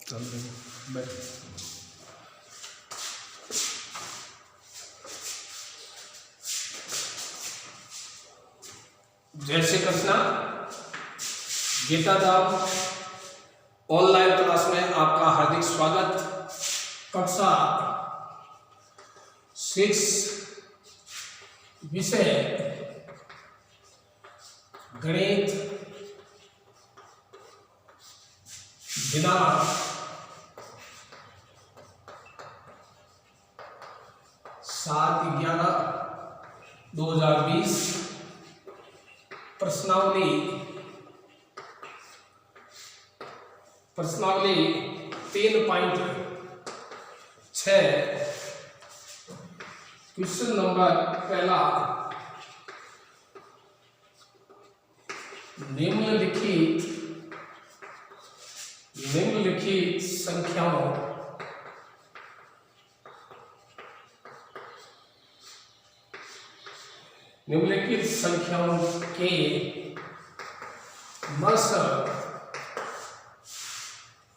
चल रही बैठ। जय श्री कृष्णा। गीता धाम ऑनलाइन क्लास में आपका हार्दिक स्वागत। कक्षा 6 विषय गणित दिनांक 7/11/2020 प्रश्नावली 3.6 क्वेश्चन नंबर पहला, निम्नलिखित संख्याओं के मस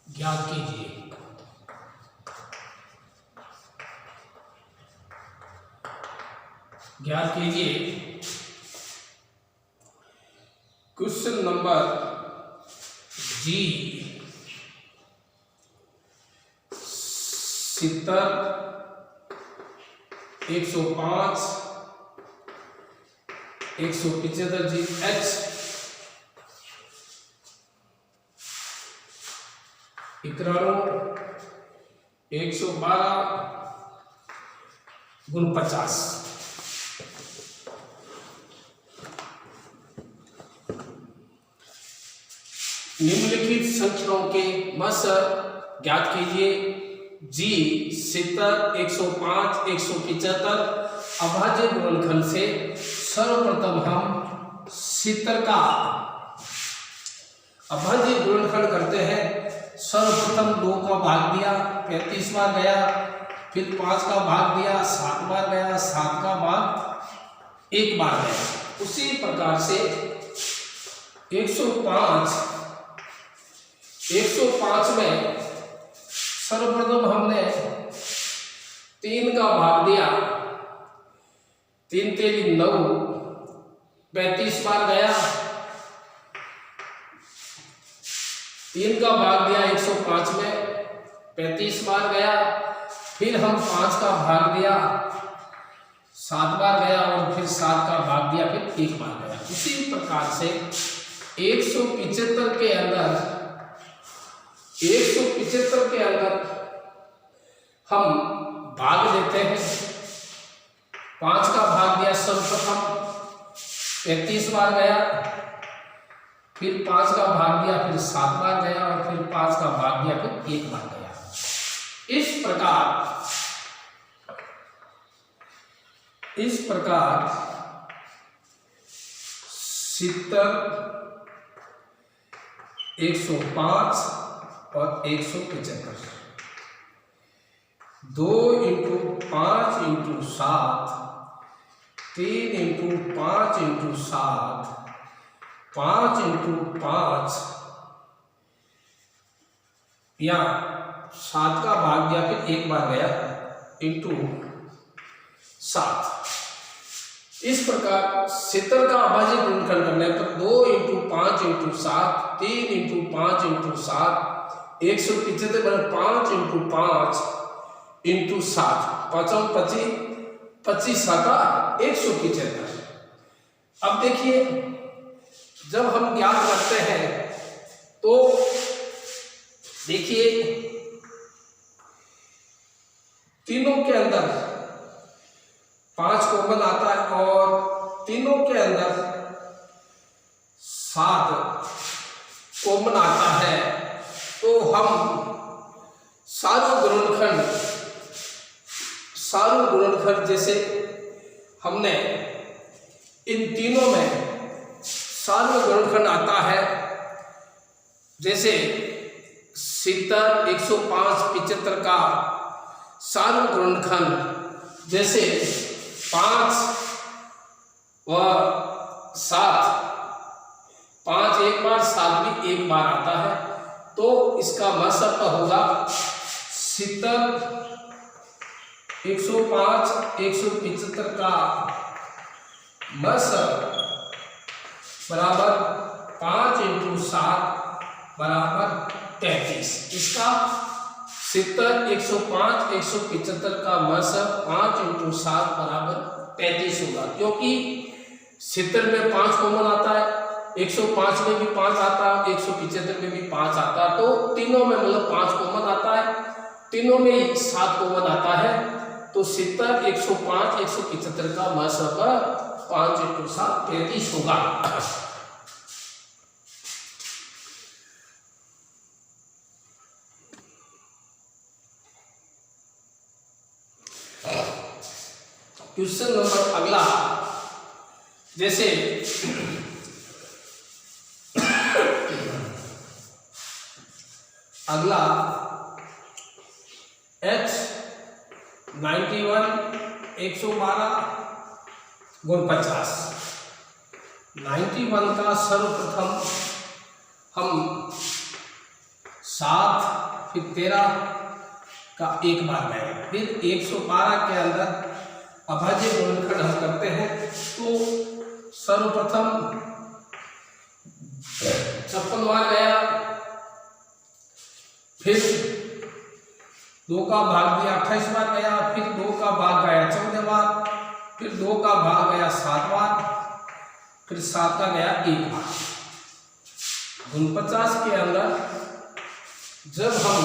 ज्ञात कीजिए। क्वेश्चन नंबर जी 70, 105, 175 जी एच 91, 112 गुण 50। निम्नलिखित संख्याओं के मस ज्ञात कीजिए। जी 70, 105, 175 अभाज्य गुणनखंड से सर्वप्रथम हम 70 का अभाज्य गुणनखंड करते हैं। सर्वप्रथम 2 का भाग दिया, 35 बार गया, फिर 5 का भाग दिया, 7 बार गया, 7 का भाग 1 बार गया। उसी प्रकार से 105 में सर्वप्रथम हमने 3 का भाग दिया, 3 तेरी 9, 35 बार गया, 3 का भाग दिया 105 में, 35 बार गया, फिर हम 5 का भाग दिया, 7 बार गया, और फिर 7 का भाग दिया, फिर 1 बार गया। इसी प्रकार से 175 के अंदर हम भाग देते हैं। 5 का भाग दिया सर्वप्रथम, 35 बार गया, फिर 5 का भाग दिया, फिर 7 बार गया, और फिर 5 का भाग दिया, फिर 1 बार गया। इस प्रकार 70, 105 और 175 2 × 5 × 7, 3 × 5 × 7, 5 × 5 या 7 का भाग दिया, फिर 1 बार गया, × 7। इस प्रकार 70 का अभाज्य गुणनखंड करने पर 2 × 5 × 7, 3 × 5 × 7, 175 बने 5 × 5 × 7, 5 25, 25 7 175। अब देखिए, जब हम ज्ञात करते हैं तो देखिए तीनों के अंदर 5 कॉमन आता है, और तीनों के अंदर 7 कॉमन आता है। तो हम सारू गुणनखंड जैसे हमने इन तीनों में सारू गुणनखंड आता है, जैसे 70, 105, 75 का सारू गुणनखंड जैसे 5 व 7, 5 एक बार, 7 भी 1 बार आता है। तो इसका मसप होगा 70 105 175 का मसप बराबर 5 × 7 बराबर 33। इसका 70 105 175 का मसप 5 × 7 बराबर 33 होगा, क्योंकि 70 में 5 कॉमन आता है, 105 में भी 5 आता है, 175 में भी 5 आता है, तो तीनों में मतलब 5 कॉमन आता है, तीनों में ही 7 कॉमन आता है, तो 70 105 175 का मसप 5 × 7 33 होगा। क्वेश्चन नंबर अगला, जैसे अगला H 91 112 गुण 50। 91 का सर्वप्रथम हम 7 फिर 13 का एक बार गए, फिर 112 के अंदर अभाज्य गुणनखंड हम करते हैं, तो सर्वप्रथम 56 बार गया, फिर 2 का भाग दिया 28 बार गया, फिर 2 का भाग गया 14 बार, फिर 2 का भाग गया 7 बार, फिर 7 का गया 1 बार। गुण 50 के अंदर जब हम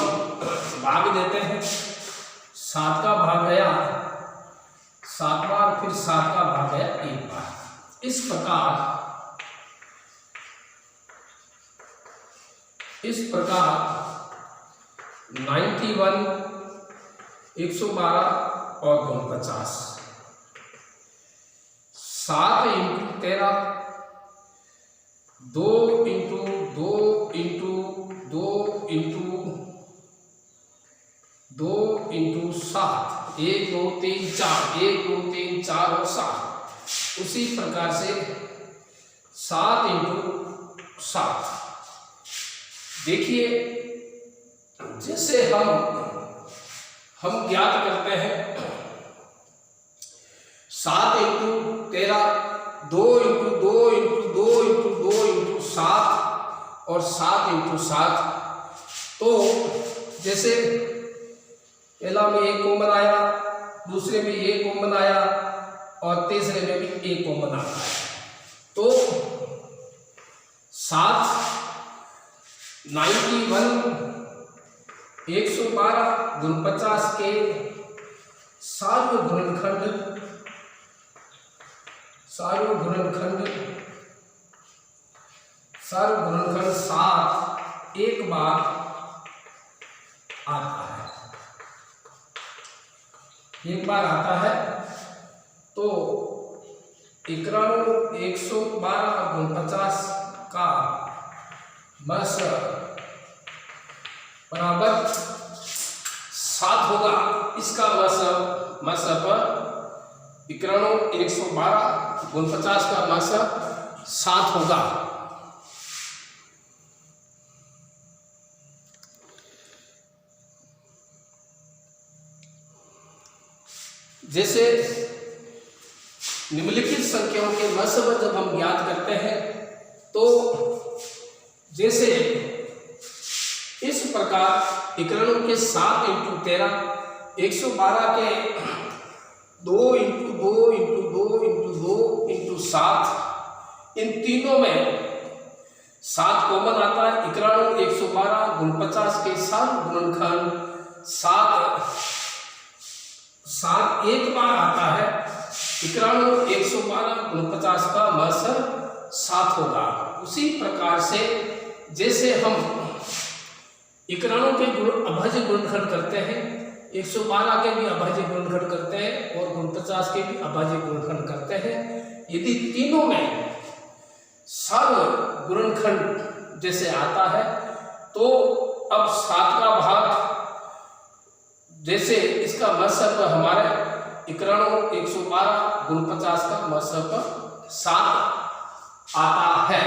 भाग देते हैं, 7 का भाग गया 7 बार, फिर 7 का भाग गया 1 बार। इस प्रकार 91 112 और गुण 50 7 × 13 2 × 2 × 2 × 2 × 7 1 2 3 4 1 2 3 4 और 7। उसी प्रकार से 7 × 7 देखिए, जैसे हम ज्ञात करते हैं 7 × 13 2 × 2 × 2 × 2 × 7 और 7 × 7, तो जैसे पहला में 1 कॉमन आया, दूसरे में 1 कॉमन आया और तीसरे में भी 1 कॉमन आता है, तो 7 91 112 गुण 50 के सार्वघुणनखंड 7 एक बार आता है, एक बार आता है, तो 91 112 गुण 50 का मसप बराबर 7 होगा। इसका मसप 91 112 गुण 50 का मसप 7 होगा। जैसे निम्नलिखित संख्याओं के मसप जब हम ज्ञात करते हैं, तो जैसे इस प्रकार 91 के 7 × 13 112 के 2 × 2 × 2 × 2 × 7, इन तीनों में 7 कॉमन आता है। 91 112 गुण 50 के सार्वघुणनखंड 7 एक बार आता है। 91 112 गुण 50 का मसप 7 होगा। उसी प्रकार से जैसे हम 91 के गुण अभाज्य गुणनखंड करते हैं, 112 के भी अभाज्य गुणनखंड करते हैं और गुण 50 के भी अभाज्य गुणनखंड करते हैं। यदि तीनों में सर्वघुणनखंड जैसे आता है, तो अब 7 का भाग जैसे इसका मसप हमारे 91 112 गुण 50 का मसप 7 आता है।